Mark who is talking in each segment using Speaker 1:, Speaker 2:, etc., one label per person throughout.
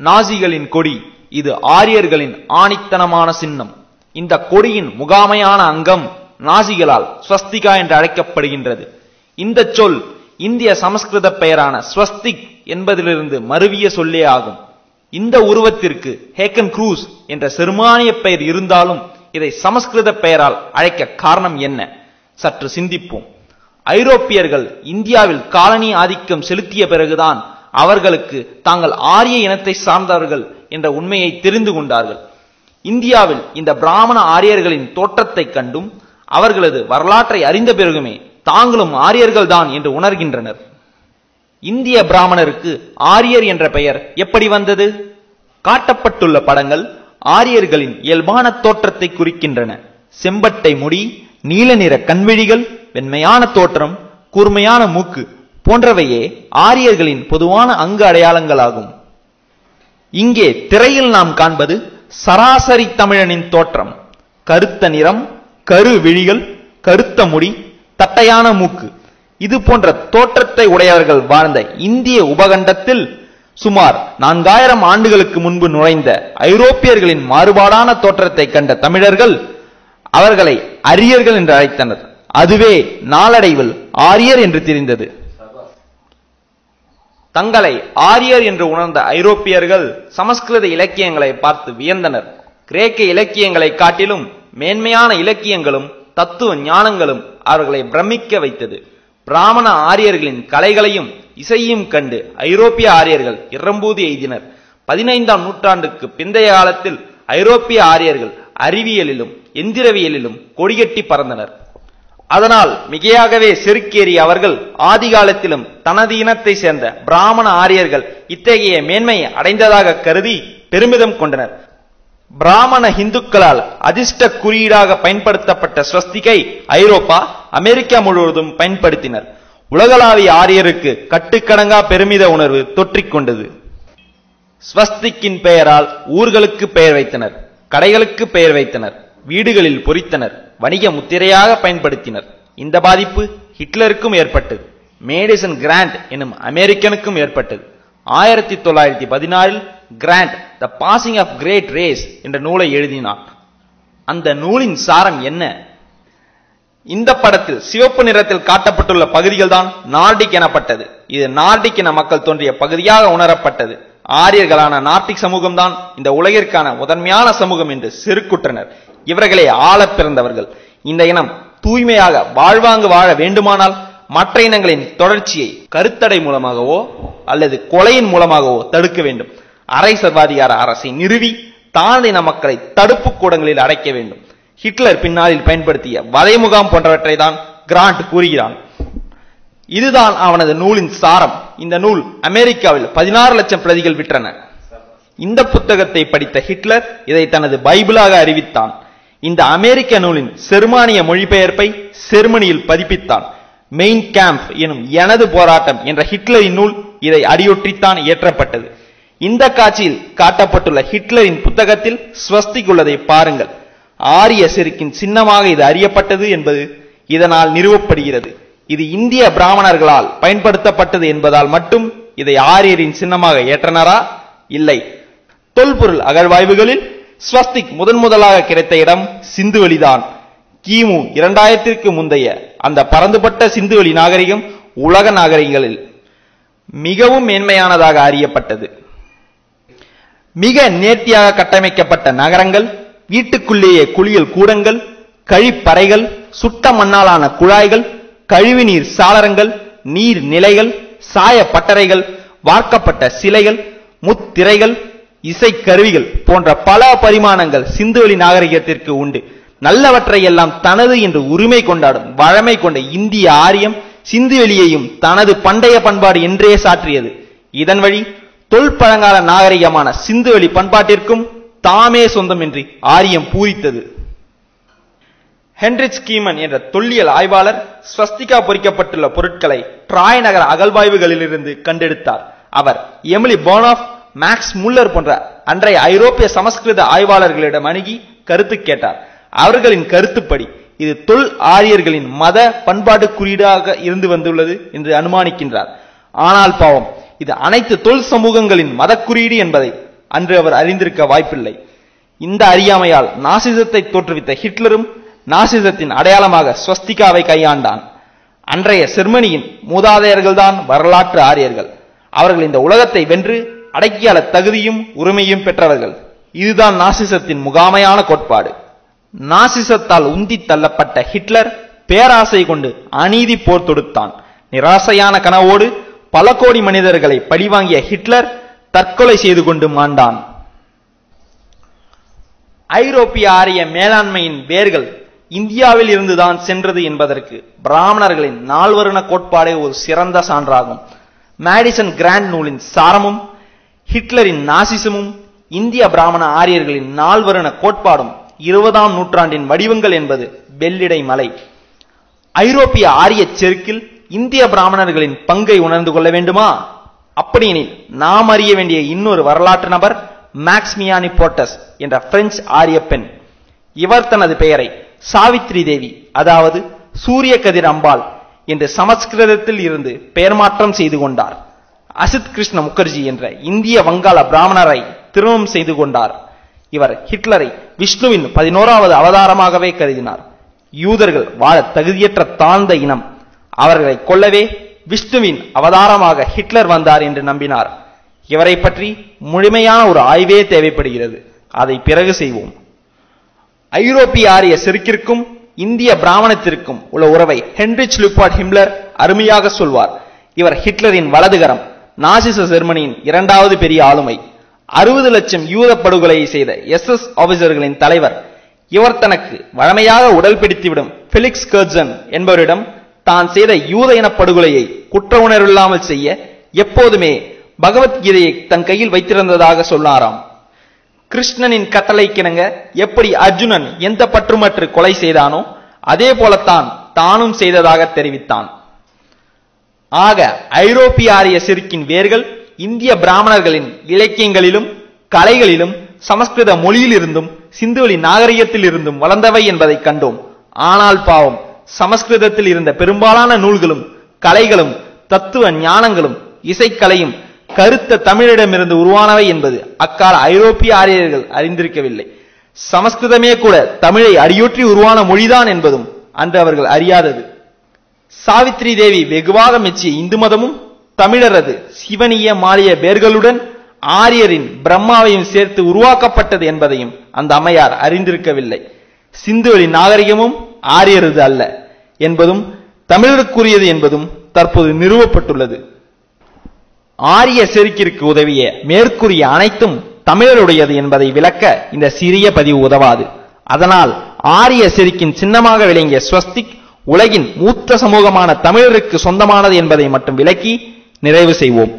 Speaker 1: நாசிகளின் கொடி. இது ஆரியர்களின் ஆணித்தனமான சின்னம். இந்த கொடியின் முகாமையான அங்கம் நாசிகளால் ஸ்வஸ்திகா என்று அழைக்கப்படுகின்றது. இந்த சொல் இந்திய சமஸ்கிருத பெயரான ஸ்வஸ்திக் என்பதிலிருந்து மருவிய சொல்லே ஆகும். இந்த உருவத்திற்கு ஹேக்கன் க்ரூஸ் என்ற ஜெர்மானிய பெயர் இருந்தாலும் இதை சமஸ்கிருத பெயரால் அழைக்க காரணம் என்ன? சற்று சிந்திப்போம். ஐரோப்பியர்கள் இந்தியாவில் காலனி ஆதிக்கம் செலுத்திய பிறகுதான் அவர்களுக்கு தாங்கள் ஆரிய இனத்தை சார்ந்தவர்கள் என்ற உண்மையை தெரிந்து கொண்டார்கள். இந்தியாவில் இந்த பிராமண ஆரியர்களின் தோற்றத்தை கண்டும் அவர்களது வரலாற்றை அறிந்த பிறகுமே தாங்களும் ஆரியர்கள் தான் என்று உணர்கின்றனர். இந்திய பிராமணருக்கு ஆரியர் என்ற பெயர் எப்படி வந்தது? காட்டப்பட்டுள்ள படங்கள் ஆரியர்களின் இயல்பான தோற்றத்தை குறிக்கின்றன. செம்பட்டை முடி, நீல நிற கண்விழிகள், வெண்மையான தோற்றம், கூர்மையான மூக்கு போன்றவையே ஆரியர்களின் பொதுவான அங்கு அடையாளங்களாகும். இங்கே திரையில் நாம் காண்பது சராசரி தமிழனின் தோற்றம். கருத்த நிறம், கரு விழிகள், கருத்த முடி, தட்டையான மூக்கு, இது போன்ற தோற்றத்தை உடையவர்கள் வாழ்ந்த இந்திய உபகண்டத்தில் சுமார் 4000 ஆண்டுகளுக்கு முன்பு நுழைந்த ஐரோப்பியர்களின் மாறுபாடான தோற்றத்தை கண்ட தமிழர்கள் அவர்களை அரியர்கள் என்று அழைத்தனர். அதுவே நாளடைவில் ஆரியர் என்று தெரிந்தது. தங்களை ஆரியர் என்று உணர்ந்த ஐரோப்பியர்கள் சமஸ்கிருத இலக்கியங்களை பார்த்து வியந்தனர். கிரேக்க இலக்கியங்களை காட்டிலும் மேன்மையான இலக்கியங்களும் தத்துவ ஞானங்களும் அவர்களை பிரமிக்க வைத்தது. பிராமண ஆரியர்களின் கலைகளையும் இசையும் கண்டு ஐரோப்பிய ஆரியர்கள் இரம்பூதி எய்தினர். 15ஆம் நூற்றாண்டுக்கு பிந்தைய காலத்தில் ஐரோப்பிய ஆரியர்கள் அறிவியலிலும் எந்திரவியலிலும் கொடிகட்டி பறந்தனர். அதனால் மிகையாகவே செருக்கேறிய அவர்கள் ஆதி காலத்திலும் தனது இனத்தை சேர்ந்த பிராமண ஆரியர்கள் இத்தகைய மேன்மையை அடைந்ததாக கருதி பெருமிதம் கொண்டனர். பிராமண இந்துக்களால் அதிர்ஷ்ட குறியீடாக பயன்படுத்தப்பட்ட ஸ்வஸ்திகை ஐரோப்பா, அமெரிக்கா முழுவதும் பயன்படுத்தினர். உலகளாவிய ஆரியருக்கு கட்டுக்கடங்கா பெருமித உணர்வு தொற்றிக்கொண்டது. ஸ்வஸ்திக்கின் பெயரால் ஊர்களுக்கு பெயர் வைத்தனர், கடைகளுக்கு பெயர் வைத்தனர், வீடுகளில் பொறித்தனர், வணிக முத்திரையாக பயன்படுத்தினர். இந்த பாதிப்பு ஹிட்லருக்கும் ஏற்பட்டது. மேடிசன் கிராண்ட் எனும் அமெரிக்கனுக்கும் ஏற்பட்டது. 1914 Grant the passing of great race என்ற நூலை எழுதினார். அந்த நூலின் சாரம் என்ன? இந்த படத்தில் சிவப்பு நிறத்தில் காட்டப்பட்டுள்ள பகுதிகள் தான் நார்டிக் எனப்பட்டது. இது நார்டிக் என மக்கள் தோன்றிய பகுதியாக உணரப்பட்டது. ஆரியர்களான நார்டிக் சமூகம் தான் இந்த உலகிற்கான முதன்மையான சமூகம் என்று செருக்குற்றனர். இவர்களே ஆள பிறந்தவர்கள். இந்த இனம் தூய்மையாக வாழ்வாங்கு வாழ வேண்டுமானால் மற்ற இனங்களின் தொடர்ச்சியை கருத்தடை மூலமாகவோ அல்லது கொலையின் மூலமாகவோ தடுக்க வேண்டும். அரை சர்வாதிகார அரசை நிறுவி தாழ்ந்த மக்களை தடுப்பு கூடங்களில் அடைக்க வேண்டும். ஹிட்லர் பின்னாளில் பயன்படுத்திய வதை முகாம் போன்றவற்றை தான் கிராண்ட் கூறுகிறான். இதுதான் அவனது நூலின் சாரம். இந்த நூல் அமெரிக்காவில் 16 லட்சம் பிரதிகள் விற்றன. இந்த புத்தகத்தை படித்த ஹிட்லர் இதை தனது பைபிளாக அறிவித்தான். இந்த அமெரிக்க நூலின் ஜெர்மானிய மொழிபெயர்ப்பை ஜெர்மனியில் பதிப்பித்தான். மெயின் கேம்ப் எனும் எனது போராட்டம் என்ற ஹிட்லரின் நூல் இதை அடியொற்றித்தான் இயற்றப்பட்டது. இந்த காட்சியில் காட்டப்பட்டுள்ள ஹிட்லரின் புத்தகத்தில் ஸ்வஸ்திக் உள்ளதை பாருங்கள். ஆரிய செருக்கின் சின்னமாக இது அறியப்பட்டது என்பது இதனால் நிறுவப்படுகிறது. இது இந்திய பிராமணர்களால் பயன்படுத்தப்பட்டது என்பதால் மட்டும் இதை ஆரியரின் சின்னமாக ஏற்றனரா? இல்லை. தொல்பொருள் அகழ்வாய்வுகளில் ஸ்வஸ்திக் முதலாக கிடைத்த இடம் சிந்துவெளிதான். கிமு 2000ற்கு முந்தைய அந்த பரந்துபட்ட சிந்துவெளி நாகரிகம் உலக நாகரிகங்களில் மிகவும் மேன்மையானதாக அறியப்பட்டது. மிக நேர்த்தியாக கட்டமைக்கப்பட்ட நகரங்கள், வீட்டுக்குள்ளேயே குளியல் கூடங்கள், கழிப்பறைகள், சுட்ட மண்ணாலான குழாய்கள், கழிவுநீர் சாளரங்கள், நீர் நிலைகள், சாய பட்டறைகள், வார்க்கப்பட்ட சிலைகள், முத்திரைகள், இசை கருவிகள் போன்ற பல பரிமாணங்கள் சிந்துவெளி நாகரிகத்திற்கு உண்டு. நல்லவற்றை எல்லாம் தனது என்று உரிமை கொண்டாடும் வழமை கொண்ட இந்திய ஆரியம் சிந்துவெளியையும் தனது பண்டைய பண்பாடு என்றே சாற்றியது. இதன் வழி தொல்பழங்கால நாகரிகமான சிந்துவெளி பண்பாட்டிற்கும் தாமே சொந்தம் என்று ஆரியம் பூரித்தது. ஹென்ரிச் கீமன் என்ற தொல்லியல் ஆய்வாளர் ஸ்வஸ்திகா பொறிக்கப்பட்டுள்ள பொருட்களை ட்ராய் நகர அகழ்வாய்வுகளிலிருந்து கண்டெடுத்தார். அவர் எமிலி போனாஃப், மேக்ஸ் முல்லர் போன்ற அன்றைய ஐரோப்பிய சமஸ்கிருத ஆய்வாளர்களிடம் அணுகி கருத்து கேட்டார். அவர்களின் கருத்துப்படி இது தொல் ஆரியர்களின் மத பண்பாட்டு குறியீடாக இருந்து வந்துள்ளது என்று அனுமானிக்கின்றார். ஆனால் பாவம், இது அனைத்து தொல் சமூகங்களின் மத குறியீடு என்பதை அன்று அவர் அறிந்திருக்க வாய்ப்பில்லை. இந்த அறியாமையால் நாசிசத்தை தோற்றுவித்த ஹிட்லரும் நாசிசத்தின் அடையாளமாக ஸ்வஸ்திகாவை கையாண்டான். அன்றைய ஜெர்மனியின் மூதாதையர்கள்தான் வரலாற்று ஆரியர்கள். அவர்கள் இந்த உலகத்தை வென்று அடக்கியாள தகுதியும் உரிமையும் பெற்றவர்கள். இதுதான் நாசிசத்தின் முகாமையான கோட்பாடு. நாசிசத்தால் உந்தி தள்ளப்பட்ட ஹிட்லர் பேராசை கொண்டு அநீதி போர் தொடுத்தான். நிராசையான கனவோடு பல கோடி மனிதர்களை பழிவாங்கிய ஹிட்லர் தற்கொலை செய்து கொண்டு மாண்டான். ஐரோப்பிய ஆரிய மேலாண்மையின் வேர்கள் இந்தியாவில் இருந்துதான் சென்றது என்பதற்கு பிராமணர்களின் நால்வருண கோட்பாடே ஒரு சிறந்த சான்றாகும். மேடிசன் கிராண்ட் நூலின் சாரமும் ஹிட்லரின் நாசிசமும் இந்திய பிராமண ஆரியர்களின் நால்வருண கோட்பாடும் 20ஆம் நூற்றாண்டின் வடிவங்கள் என்பது வெள்ளிடை மலை. ஐரோப்பிய ஆரிய செருக்கில் இந்திய பிராமணர்களின் பங்கை உணர்ந்து கொள்ள வேண்டுமா? அப்படியெனில் நாம் அறிய வேண்டிய இன்னொரு வரலாற்று நபர் மேக்ஸ்மியானி போர்ட்டஸ் என்ற பிரெஞ்சு ஆரிய பெண். இவர் தனது பெயரை சாவித்ரி தேவி, அதாவது சூரிய கதிர் அம்பாள் என்று சமஸ்கிருதத்தில் இருந்து பெயர் மாற்றம் செய்து கொண்டார். அசித் கிருஷ்ண முகர்ஜி என்ற இந்திய வங்காள பிராமணரை திருமணம் செய்து கொண்டார். இவர் ஹிட்லரை விஷ்ணுவின் 11வது அவதாரமாகவே கருதினார். யூதர்கள் வாழ தகுதியற்ற தாழ்ந்த இனம். அவர்களை கொல்லவே விஷ்ணுவின் அவதாரமாக ஹிட்லர் வந்தார் என்று நம்பினார். இவரை பற்றி முழுமையான ஒரு ஆய்வே தேவைப்படுகிறது. அதை பிறகு செய்வோம். ஐரோப்பிய ஆரிய செருக்கிற்கும் இந்திய பிராமணத்திற்கும் உள்ள உறவை ஹென்ரிச் லுபார்ட் ஹிம்லர் அருமையாக சொல்வார். இவர் ஹிட்லரின் வலதுகரம், நாசிச ஜெர்மனியின் 2வது பெரிய ஆளுமை, 60 லட்சம் யூத படுகொலையை செய்த SS ஆபீசர்களின் தலைவர். இவர் தனக்கு வழமையாக உடல் பிடித்துவிடும் ஃபெலிக்ஸ் கர்ட்சன் என்பவரிடம் தான் செய்த யூத இன படுகொலையை குற்ற உணர்வில்லாமல் செய்ய எப்போதுமே பகவத்கீதையை தன் கையில் வைத்திருந்ததாக சொன்னாராம். கிருஷ்ணனின் கட்டளை கிணங்க எப்படி அர்ஜுனன் எந்த பற்றுமற்று கொலை செய்தானோ அதே போலத்தான் தானும் செய்ததாக தெரிவித்தான். ஆக ஐரோப்பிய ஆரிய செருக்கின் வேர்கள் இந்திய பிராமணர்களின் இலக்கியங்களிலும் கலைகளிலும் சமஸ்கிருத மொழியிலிருந்தும் சிந்துவெளி நாகரிகத்தில் இருந்தும் வளர்ந்தவை என்பதை கண்டோம். ஆனால் பாவம், சமஸ்கிருதத்தில் இருந்த பெரும்பாலான நூல்களும் கலைகளும் தத்துவ ஞானங்களும் இசைக்கலையும் கருத்த தமிழிடமிருந்து உருவானவை என்பது அக்கால ஐரோப்பிய ஆரியர்கள் அறிந்திருக்கவில்லை. சமஸ்கிருதமே கூட தமிழை அடியொற்றி உருவான மொழிதான் என்பதும் அன்று அவர்கள் அறியாதது. சாவித்ரி தேவி வெகுவாக மெச்சிய இந்து மதமும் தமிழரது சிவனிய மாறிய வேர்களுடன் ஆரியரின் பிரம்மாவையும் சேர்த்து உருவாக்கப்பட்டது என்பதையும் அந்த அம்மையார் அறிந்திருக்கவில்லை. சிந்துவெளி நாகரிகமும் ஆரியரது அல்ல என்பதும் தமிழருக்குரியது என்பதும் தற்போது நிறுவப்பட்டுள்ளது. ஆரிய செருக்கிற்கு உதவிய மேற்கூறிய அனைத்தும் தமிழருடையது என்பதை விளக்க இந்த சிறிய பதிவு உதவாது. அதனால் ஆரிய செருக்கின் சின்னமாக விளங்கிய ஸ்வஸ்திக் உலகின் மூத்த சமூகமான தமிழருக்கு சொந்தமானது என்பதை மட்டும் விளக்கி நிறைவு செய்வோம்.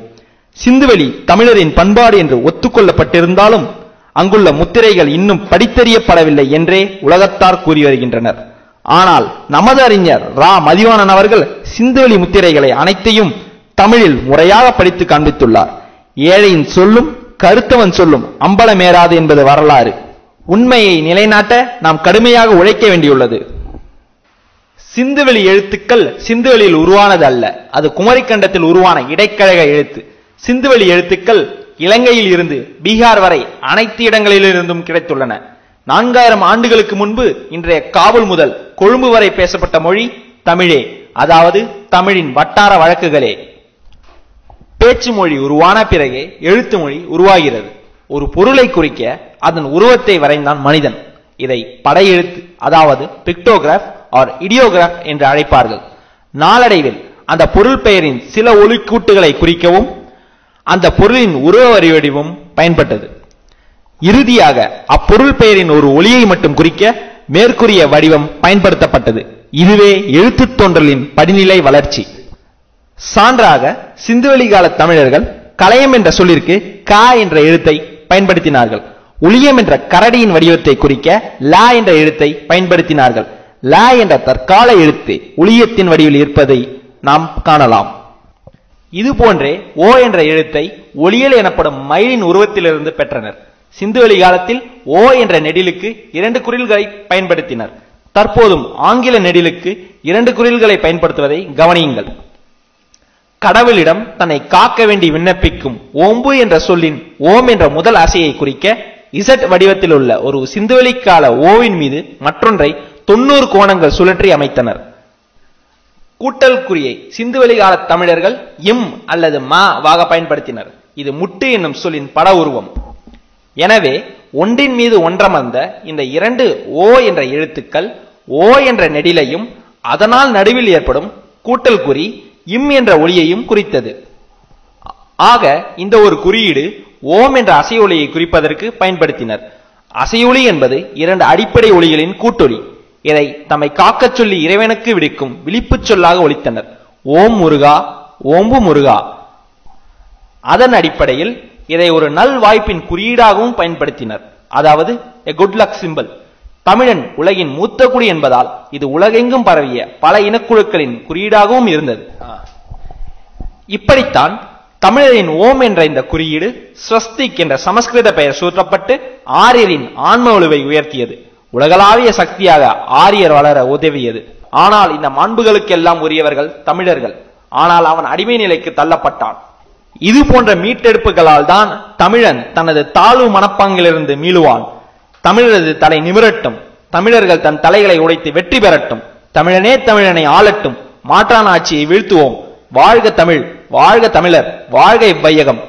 Speaker 1: சிந்துவெளி தமிழரின் பண்பாடு என்று ஒத்துக்கொள்ளப்பட்டிருந்தாலும் அங்குள்ள முத்திரைகள் இன்னும் படித்தறியப்படவில்லை என்றே உலகத்தார் கூறி வருகின்றனர். ஆனால் நமது அறிஞர் ரா மதிவாணன் அவர்கள் சிந்துவெளி முத்திரைகளை அனைத்தையும் தமிழில் முறையாக படித்து காண்பித்துள்ளார். ஏழையின் சொல்லும் கருத்தவன் சொல்லும் அம்பலமேறாது என்பது வரலாறு. உண்மையை நிலைநாட்ட நாம் கடுமையாக உழைக்க வேண்டியுள்ளது. சிந்துவெளி எழுத்துக்கள் சிந்துவெளியில் உருவானது அல்ல, அது குமரிக்கண்டத்தில் உருவான இடைக்கழக எழுத்து. சிந்துவெளி எழுத்துக்கள் இலங்கையில் இருந்து பீகார் வரை அனைத்து இடங்களிலிருந்தும் கிடைத்துள்ளன. 4000 ஆண்டுகளுக்கு முன்பு இன்றைய காபூல் முதல் கொழும்பு வரை பேசப்பட்ட மொழி தமிழே, அதாவது தமிழின் வட்டார வழக்குகளே. பேச்சு மொழி உருவான பிறகே எழுத்து மொழி உருவாகிறது. ஒரு பொருளை குறிக்க அதன் உருவத்தை வரைந்தான் மனிதன். இதை படையெழுத்து, அதாவது பிக்டோகிராஃப் ஆர் இடியோகிராஃப் என்று அழைப்பார்கள். நாளடைவில் அந்த பொருள் பெயரின் சில ஒலிக்கூட்டுகளை குறிக்கவும் அந்த பொருளின் உருவ வடிவம் பயன்பட்டது. இறுதியாக அப்பொருள் பெயரின் ஒரு ஒலியை மட்டும் குறிக்க மேற்கூறிய வடிவம் பயன்படுத்தப்பட்டது. இதுவே எழுத்து தோன்றலின் படிநிலை வளர்ச்சி. சான்றாக சிந்துவெளி கால தமிழர்கள் கலையம் என்ற சொல்லிற்கு கா என்ற எழுத்தை பயன்படுத்தினார்கள். ஒளியம் என்ற கரடியின் வடிவத்தை குறிக்க லா என்ற எழுத்தை பயன்படுத்தினார்கள். லா என்ற தற்கால எழுத்து ஒளியத்தின் வடிவில் இருப்பதை நாம் காணலாம். இது போன்றே ஓ என்ற எழுத்தை ஒளியல் எனப்படும் மயிலின் உருவத்திலிருந்து பெற்றனர். சிந்துவெளி காலத்தில் ஓ என்ற நெடிலுக்கு 2 குறில்களை பயன்படுத்தினர். தற்போதும் ஆங்கில நெடிலுக்கு 2 குறில்களை பயன்படுத்துவதை கவனியுங்கள். கடவுளிடம் தன்னை காக்க வேண்டி விண்ணப்பிக்கும் ஓம்பு என்ற சொல்லின் ஓம் என்ற முதல் அசையை குறிக்க இசட் வடிவத்தில் உள்ள ஒரு சிந்துவெளிக்கால ஓவின் மீது மற்றொன்றை 90 கோணங்கள் சுழற்றி அமைத்தனர். கூட்டல் குறியை சிந்துவெளி கால தமிழர்கள் இம் அல்லது மா வாக பயன்படுத்தினர். இது முட்டு என்னும் சொல்லின் பட உருவம். எனவே ஒன்றின் மீது ஒன்றமர்ந்த இந்த இரண்டு ஓ என்ற எழுத்துக்கள் ஓ என்ற நெடிலையும் அதனால் நடுவில் ஏற்படும் கூட்டல் குறி இம் என்ற ஒளியையும் குறித்தது. ஆக இந்த ஒரு குறியீடு ஓம் என்ற அசையொலியை குறிப்பதற்கு பயன்படுத்தினர். அசையொலி என்பது இரண்டு அடிப்படை ஒலிகளின் கூட்டொலி. இதை தம்மை காக்கச் சொல்லி இறைவனுக்கு விடுக்கும் விழிப்புச் சொல்லாக ஒலித்தனர். ஓம் முருகா, ஓம்பு முருகா. அதன் அடிப்படையில் இதை ஒரு நல் வாய்ப்பின் குறியீடாகவும் பயன்படுத்தினர். அதாவது a good luck symbol. தமிழன் உலகின் மூத்த குடி என்பதால் இது உலகெங்கும் பரவிய பல இனக்குழுக்களின் குறியீடாகவும் இருந்தது. இப்படித்தான் தமிழரின் ஓம் என்ற இந்த குறியீடு ஸ்வஸ்திக் என்ற சமஸ்கிருத பெயர் சூட்டப்பட்டு ஆரியரின் ஆன்ம ஒழுவை உயர்த்தியது. உலகளாவிய சக்தியாக ஆரியர் வளர உதவியது. ஆனால் இந்த மாண்புகளுக்கெல்லாம் உரியவர்கள் தமிழர்கள். ஆனால் அவன் அடிமை நிலைக்கு தள்ளப்பட்டான். இது போன்ற மீட்டெடுப்புகளால் தான் தமிழன் தனது தாழ்வு மனப்பாங்கிலிருந்து மீளுவான். தமிழரது தலை நிமிரட்டும். தமிழர்கள் தன் தலைகளை உடைத்து வெற்றி பெறட்டும். தமிழனே தமிழனை ஆளட்டும். மாற்றான் ஆட்சியை வீழ்த்துவோம். வாழ்க தமிழ், வாழ்க தமிழர், வாழ்க இவ்வையகம்.